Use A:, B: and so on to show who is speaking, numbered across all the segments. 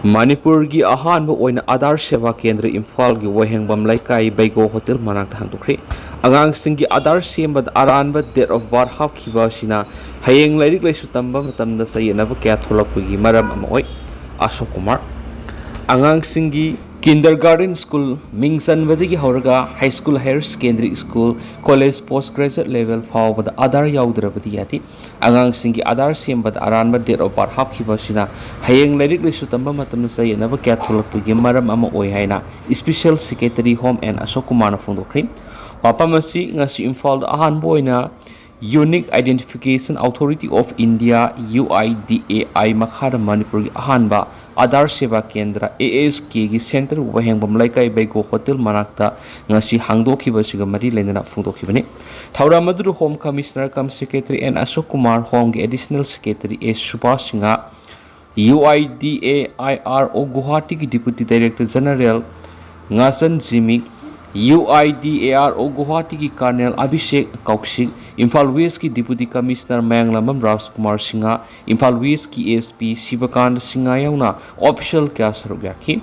A: Manipur gi ahanba oina Aadhaar Seva Kendra Imphal gi wahengbam laikai Baigo Hotel manakta handukri angang singi Aadhaar sembad aranba date of birth hapkhiba sina hayeng lairik laisu tamba matamda sayenaba kya tholakpagi maram ama oi Ashok Kumar angang singi kindergarten school mingsan badigi hauraga high school higher secondary school college postgraduate level fawbada Aadhaar yaudrabadi yati angang singi Aadhaar sembad aranba date of birth hapkhiba sina hayeng lairik laisu tamba matamda sayenaba kya tholakpagi maram ama oi haina special secretary home and Ashok Kumar na phongdokri Wapamasi ngasi Imphal ahanba oina Unique Identification Authority of India UIDAI makhada Manipur gi ahanba Aadhaar Seva Kendra ASK gi center wahengbam laikai Baigo Hotel manakta ngasi hangdokhiba siga mari leinana phongdokhibani thauram adu home commissioner kam secretary and Ashok Kumar home gi additional secretary A Subhash Singha UIDAIR o Guwahati gi deputy director general Ngasan Jimmy UIDAR o Guwahati ki Colonel Abhishek Kaushik Imphal West ki Deputy Commissioner Manglamam Raj Kumar Singha Imphal West ki ASP Sivakant Singha yauna official kya saruk yakhi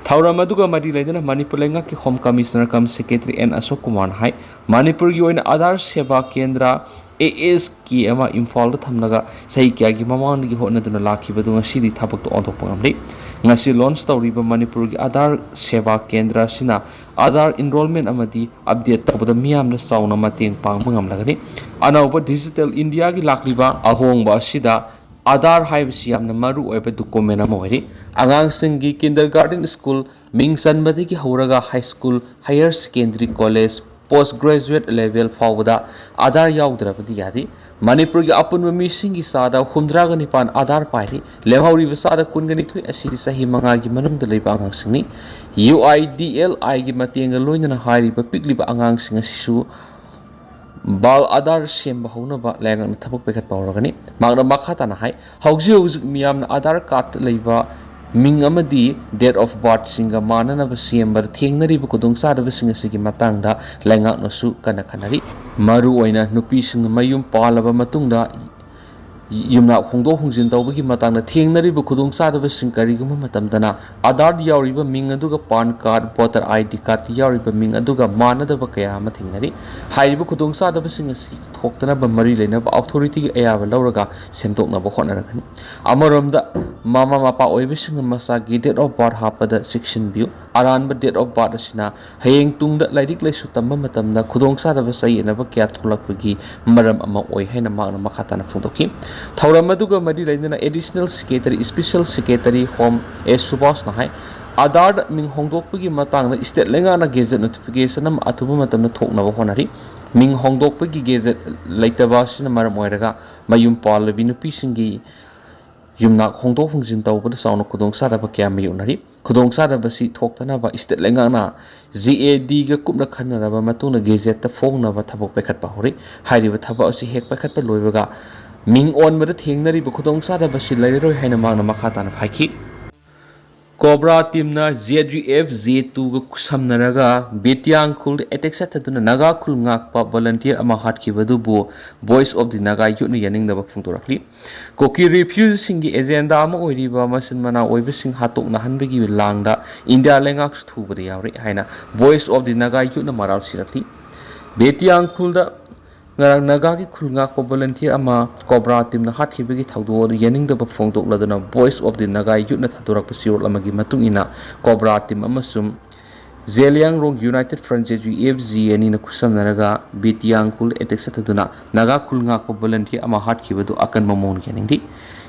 A: thauram aduga mari leidana Manipur lenga ki Home Commissioner kam Secretary N Ashok Kumar hai Manipur gi oina Aadhaar Seva Kendra ASK ama Imphal da thamnaga sahi kya gi mamang gi hotnaduna lakhibadu ngasi thabak to onthok pangamri ngasi launch tawriba Manipur gi Aadhaar Seva Kendra sina Aadhaar enrollment amadi update tabada miyamna sauna mateng pangba ngamlagani anauba digital India gi lakliba ahongba sida Aadhaar haibasi yamna maru oiba document ama oiri angang singi kindergarten school mingsanbadi gi hauraga high school higher secondary college postgraduate level fawda Aadhaar yaudrabadi yadi Manipur gi apun mamising gi sada humdraga nipan Aadhaar pairi lemhauri basada kungani thui asiri sahi manga gi manungda leiba angang singni UIDLI gi matenga loinana hairiba pikliba angang singa sisu bal Aadhaar semba haunaba lengang thabak pekhat pawragani magna makhata na hai hauji miyamna Aadhaar card leiba ming amadi date of birth singa manana ba semba thengnari ba kudong sada ba singa sigi matangda lengang nosu kana khanari maru oina nupi sing mayum palaba matungda yumna hongdo hongjin tawbagi matangda thengnari ba kudong sada ba sing kariguma matamdana Aadhaar yauriba ming aduga pan card voter ID card yauriba ming aduga manada ba kaya ma thengnari haiba kudong sada ba sing si thoktana ba mari leina ba authority gi ayaba lawraga semtokna ba khonaragani amaromda mama mapa oibe sing masa gi date of birth hapada section view aran ba date of birth asina hayeng tungda lairik laisu tamba matamda khudong sada ba sai na ba kya tholakpagi maram ama oi haina magna makhata na phongdoki thauram aduga mari lainana additional secretary special secretary home A Subhash na hai Aadhaar ming hongdokpagi matangna state lengana gazette notification am athuba matamna thokna ba honari ming hongdokpagi gazette laitaba sina maram oiraga mayum palabi nupi singi yumna hongdok hongjin tawbada sauna khudong sada ba kya mayunari khudong sada ba si thoktana ba state lengana GAD ga kupna khanaraba matuna gazette ta phongna ba thabok pekhat pa hori hairiba thaba asi hek pekhat pa loibaga ming on mada thengnari ba khudong sada ba si lairoi haina magna makhata na phaiki Cobra team na ZGF Z2 ga samnaraga Betiang khul attack sataduna naga khul ngakpa volunteer ama hatkibadu bo voice of the naga yutna yaning da phungtorakli koki refuse singi agenda ama oiriba masin mana oibe sing hatok na hanbegi langda India lengak thubari yauri haina voice of the naga yutna maral sirakli Betiang khul da ngarang naga ki khulngak ko volunteer ama Cobra team na hatkibegi thawdo yaning da phongtok laduna voice of the naga yutna thadorak pasiol amagi matung ina Cobra team amasum Zeliang Rong United Front JFG ani na kusam naraga Betiang khul attack sataduna naga khulngak ko volunteer ama hatkibadu akan mamon yaning di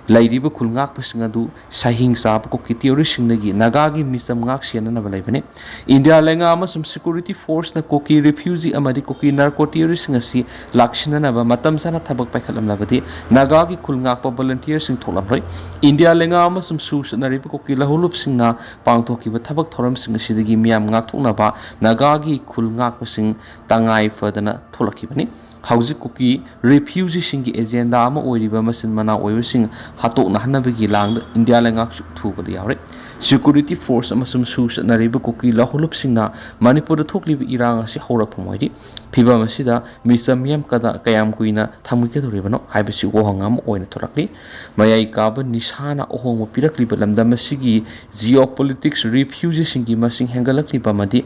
A: lairiba khulngak pasingadu sahing sap ko theory singnagi nagagi misam ngak siana na balaibane India lenga amasum security force na koki refugee amadi koki narco terrorist ngasi lakshina na ba matam sana thabak paikhalam labadi nagagi khulngak pa volunteer sing tholamroi India lenga amasum sus na riba koki lahulup singna pangthoki ba thabak thoram sing sidagi miyam ngak thokna ba nagagi khulngak pasing tangai fadana tholaki bani Haojik2 refugee agenda ama oiriba masin mana oibasing hatokna hanabagi lang India lengak thubada yawre security force amasum sus nariba kuki lahulupsingna Manipur thokliba irang asi haurakpamoidi phiba masida misamiam kada kayam kuina thamukadoribano haibasi wohangam oina thorakli mayai kaba nishana ohong pirakliba lamdam asigi geopolitics refugee singi masing hengalakliba madi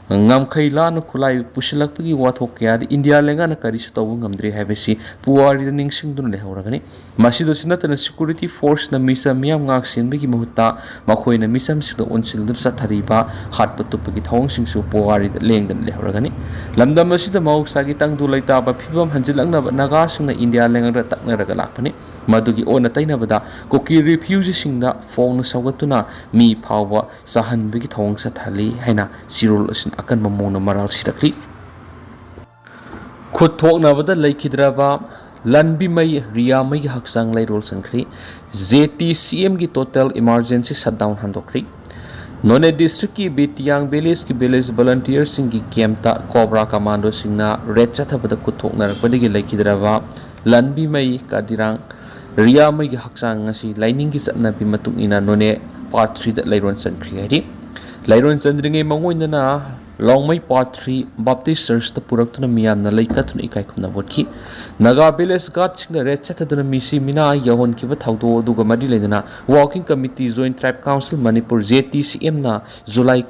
A: ngam khailana khulai pusilakpagi wathok kya India lengana kari tawu ngamdri haibasi puwari ningsing dun lehoragani masido sinatana security force na misa miyam ngak sinbagi mahutta makhoina misam sida onsil dur sathariba hatpatupagi thawang singsu puwari lengdan lehoragani lamdam asida mausagi tangdu laita ba phibam hanjilangna naga singna India lenga taknaraga lakpani madugi ona tainabada koki refugee singda phone sagatuna mi phawa sahanbagi thawang sathali haina sirul asin akan mamona maral sirakli khutthoknabada laikhidraba lanbi mai riya mai haksang lai rol sankri JTCM gi total emergency shutdown handokri None district ki Bitiang village volunteer singi kemta cobra commando singna red chathabada khutthoknarakpadi gi laikhidraba lanbi mai kadirang Ria mai haksang ngasi lining gi satna bi matung ina none part 3 da lairon sankri hari lairon sandringe mangoina na long mai part 3 baptist church ta puraktuna miyam na laikatuna ikai khumna botki naga village guard singna red chataduna misi mina yahon ki ba thawdo duga mari leina walking committee joint tribe council manipur JTCM na July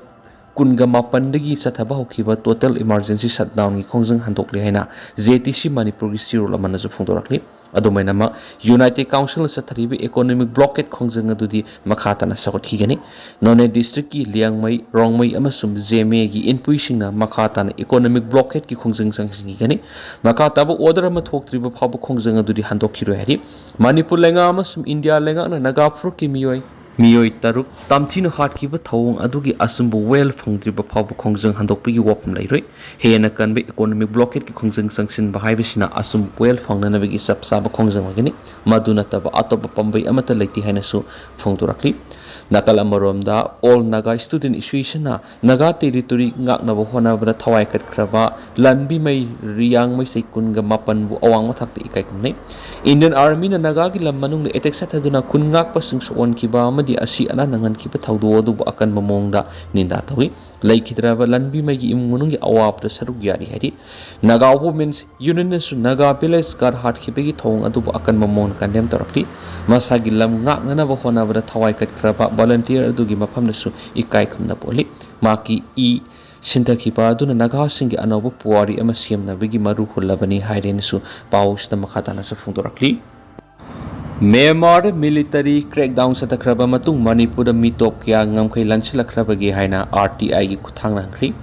A: kunga mapandagi sathaba hokiba total emergency shutdown gi khongjang handokle haina JTC manipur gi sirol amana ju phungdorakli adumainama united council satharibi economic blockade khongjang adudi makhatana sakot khigani none district ki liangmai rongmai amasum jme gi inpuisingna makhatana economic blockade ki khongjang sangsingi gani makhataba order ama thoktriba phabu khongjang adudi handokhiru hari manipur lenga amasum india lenga na nagapur ki miyoi taruk tamthina hatkiba thawong adugi asumbu well phangdriba phabu khongjang handokpigi wapum lairoi hena kanbe economic blockade ki khongjang sangsin bahaibasina asum well phangnanabigi sapsaba khongjang magani maduna taba atopa pambai amata leiti hainasu phongdorakli nakal amaromda all naga student association na naga territory ngaknaba honabra thawai katkraba lanbi mai riyang mai sekunga mapan bu awang mathakti ikai kumnai Indian army na naga gi lam manung le attack sathaduna kun ngak pasing son kiba amadi asi ana nangan kiba thawdo du akan mamongda ninda tawi laikhidraba lanbi mai gi imunung gi awap da saruk yari hari naga women's union su naga village gar hat khibegi thong adu akan mamong kandem tarakli masagi lam ngak nana ba honabra thawai katkraba volunteer adugi mafam su ikai khumna poli maki e Sintakhipa aduna naga singi anobu puwari ama siamna bigi maru hullabani hairen su paus da makhatana sa phungdorakli Myanmar military crackdown satakraba matung Manipur da mitop kya ngamkhai lanchilakraba gi haina RTI gi khuthang rangkhri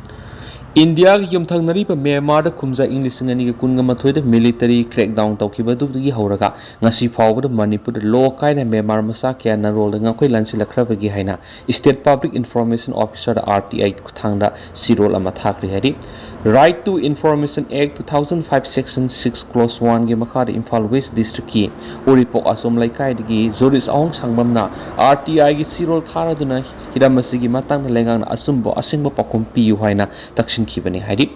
A: India ki yumthangnari pa Myanmar da khumja English ngani gi kunga mathoi da military crackdown tawkhiba dugdi horaga ngasi fawba da Manipur da law kaina Myanmar masa kya na role nga khoi lanchilakraba gi haina State Public Information Officer da RTI khuthang da sirol ama thakri hari Right to Information Act 2005 Section 6 Clause 1 gi makhar Imphal West District ki Oripok Asom Laikai gi Zoris Ahong Sangbamna RTI gi sirol thara duna hiramasi gi matang lengang na asumbo asingba pakum piu haina taksin khibani hari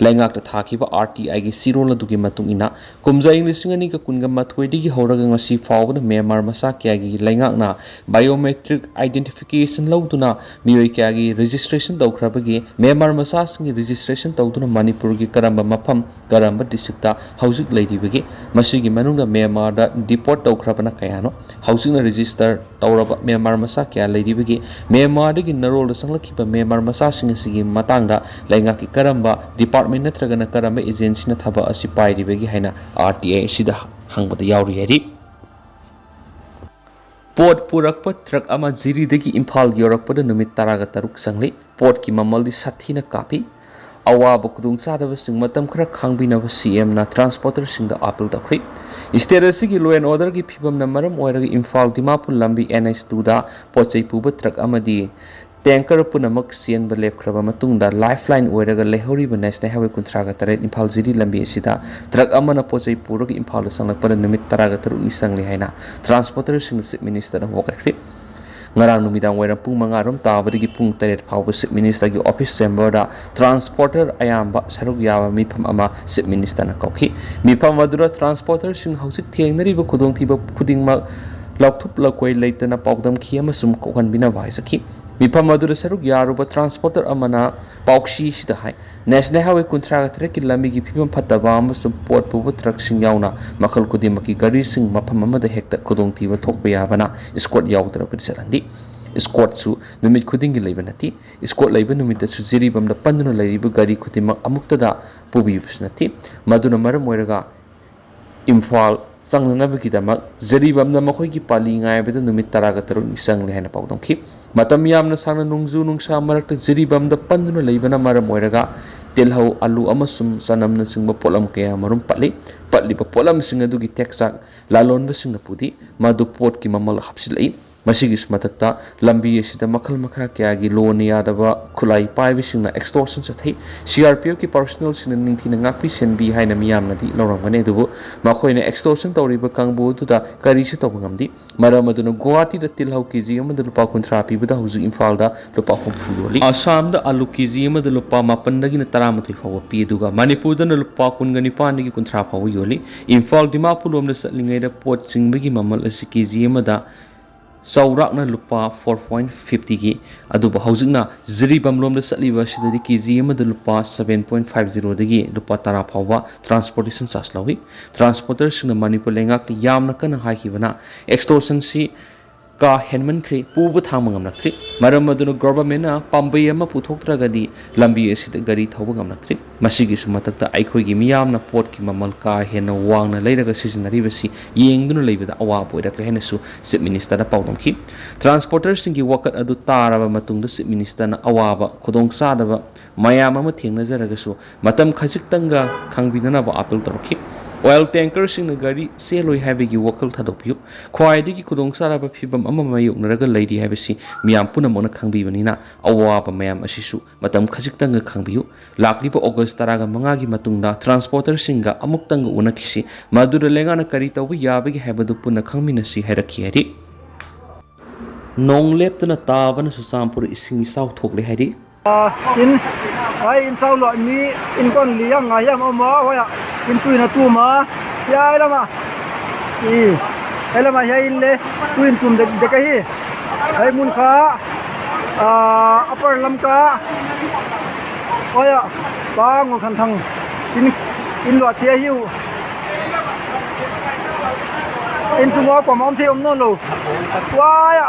A: lengak ta thakiba RTI gi sirol adugi matung ina kumja English ngani ka kunga mathoi digi horaga ngasi fawna Myanmar masa kya gi lengak na biometric identification lawduna miyoi kya gi registration tawkhraba gi Myanmar masa singi registration tawduna Manipur gi karamba mafam karamba district ta haujik leiribagi masigi manungda Myanmar da deport tawkhrabana kayano haujik na register tawraba Myanmar masa kya leiribagi Myanmar gi narol da sanglakhiba Myanmar masa singi sigi matangda lengak ki karamba department natragana karamba agency na thaba asi pairibagi haina RTA sida hangbada yauri hari Port purakpa truck ama jiri degi Imphal yorakpa da numit taraga taruk sangli port ki mamal di sathina kapi awaba kudung chadaba sing matam khara khangbinaba CM na transporter sing da apil takri State ki law and order ki phibam na maram oiraga Imphal Dimapur lambi NH2 da pochai puba truck amadi tanker punamak sian ba lepkraba matungda lifeline oiraga lehori ba national highway kuntraga tare Imphal jiri lambi sida truck amana pochai puraga Imphal sanglak para numit taraga taruk ni sangli haina transporter sing minister na wakri ngarang numidang wairam pung manga rom tabadagi pung 8 phawba Chief Minister gi office chamber da transporter ayamba saruk yawa mifam ama Chief Minister na kauki mifam adura transporter sing hausik thengnariba khudong thiba khudingma lauthup lakoi leitana paudam khi ama sum kokan bina vai sakhi mifam adura saruk yaruba transporter amana paukshi sida hai national highway kuntra ga ki lambi gi phibam phataba ama sum port pubu truck sing yauna makhal kudimaki gari sing mafam amada hekta khudong thiba thokpa yabana escort yaudra pisalandi escort su numit khuding gi leiba nati escort leiba numit su jiri bam da panduna leiba gari khudimak amukta da pubi busnati maduna maram moiraga imphal sangnabaki damak jiri bam da makhoi gi pali ngai beda numit taraga tarun isang le hana paudong khi matam yamna sangna nungju nungsa marakta jiri bam da panduna leiba na maram moiraga telhau alu amasum sanamna singba polam kaya marum patli pa polam singa dugi teksak lalon ba singa pudi madu port ki mamal hapsilai masigi smatakta lambi asida makhal makha kya gi loan yadaba khulai pai bi singna extortion sa thai CRPF ki personal sin ningthina ngakpi senbi haina miyam nadi lorang mane dubu makhoina extortion tawriba kangbu tuda kari se tawngamdi maramaduna Guwahati da tilhau kg amada lupa kunthra pibada huzu imphal da lupa humfu yoli Assam da alu kg amada lupa mapan dagi na 13 fawa pi duga Manipur da lupa kungani pan dagi kunthra fawa yoli Imphal Dimapur lom da satlingai da pot singbagi mamal asi kg amada Saurakna lupa 4.50 gi aduba haujingna jiribam lomda satliba sidadi kg amada lupa 7.50 dagi lupa 10 phawba transportation charge lawi transporter singna Manipur lengak yamna kana haikibana extortion si ka henman khri pubu thamangam nakri maram maduna government na pambai ama puthoktragadi lambi asida gari thawba ngam nakri masigi sumatakta aikhoi gi miyamna port ki mamal ka hena wangna leiraga seasonary basi yengduna leibada awa boira ka hena su Chief Minister na paudom ki transporters singi wakat adu taraba matungda Chief Minister na awaba khudong sadaba mayam ama thengna jaraga su matam khajiktanga khangbinana ba appeal torki oil tanker sing gari seloi habigi wakal thadopyu khwaidi ki khudong saraba phibam ama mayuk naraga leidi habisi miyam punamona khangbi banina awaba mayam asisu matam khajiktanga khangbiyu lakliba August 15 gi matungda transporter singa amuktanga unakisi madura lengana kari tawbi yabagi habadu punna khangminasi harakhi hari nong leptana tabana Ccpur ising south thokle hari
B: in sau lo mi in kon liang ngayam ama hoya in tuina tuma ya lama elama ya ille tuin tum de kahi ai mun kha upper lam ka hoya bang khan thang in lo thia hiu in sumo ko mom the no lo wa ya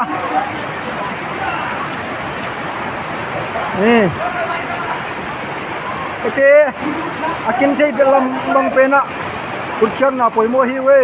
B: okay akin say belam bang pena kurchang na poimo hi we